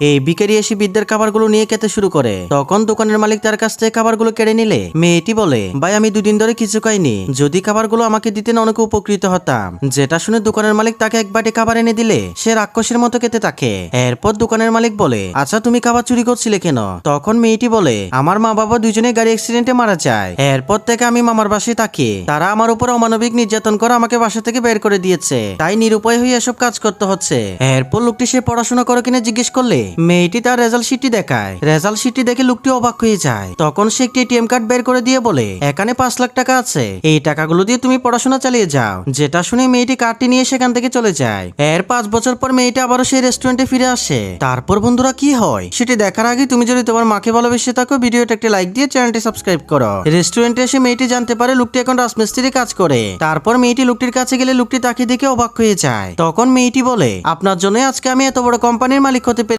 এই ভিখারি এসে বৃদ্ধের খাবারগুলো নিয়ে খেতে শুরু করে। তখন দোকানের মালিক তার কাছ থেকে খাবারগুলো কেড়ে নিলে মেয়েটি বলে, ভাই আমি দুদিন ধরে কিছু খাইনি, যদি খাবারগুলো আমাকে দিতেন অনেক উপকৃত হতাম। যেটা শুনে দোকানের মালিক তাকে এক বাটি খাবার এনে দিলে সে রাক্ষসের মতো খেতে থাকে। এরপর দোকানের মালিক বলে, আচ্ছা তুমি খাবার চুরি করছিলে কেন? তখন মেয়েটি বলে, আমার মা বাবা দুজনে গাড়ি অ্যাক্সিডেন্টে মারা যায়, এরপর থেকে আমি মামার বাসায় থাকি, তারা আমার উপর অমানবিক নির্যাতন করে আমাকে বাসা থেকে বের করে দিয়েছে, তাই নিরুপায় হয়ে এসব কাজ করতে হচ্ছে। এরপর লোকটি সে পড়াশোনা করে কিনা জিজ্ঞেস করলে মেয়েটি তার রেজাল্ট শিটটি দেখায়। রেজাল্ট শিটটি দেখে লোকটি অবাক হয়ে যায়। তখন সে একটি এটিএম কার্ড বের করে দিয়ে বলে, এখানে 5 লাখ টাকা আছে, এই টাকাগুলো দিয়ে তুমি পড়াশোনা চালিয়ে যাও। যেটা শুনে মেয়েটি কার্ডটি নিয়ে সেখান থেকে চলে যায়। এর 5 বছর পর মেয়েটি আবারও সেই রেস্টুরেন্টে ফিরে আসে। তারপর বন্ধুরা কি হয় সেটি দেখার আগে তুমি যদি তোমার মাকে ভালোবেসে থাকো ভিডিওটা একটা লাইক দিয়ে চ্যানেলটি সাবস্ক্রাইব করো। রেস্টুরেন্টে এসে মেয়েটি জানতে পারে লোকটি এখন রাজমিস্ত্রি কাজ করে। তারপর মেয়েটি লোকটির কাছে গেলে লোকটি তাকে দেখে অবাক হয়ে যায়। তখন মেয়েটি বলে, আপনার জন্য আজকে আমি এত বড় কোম্পানির মালিক হতে পেরেছি।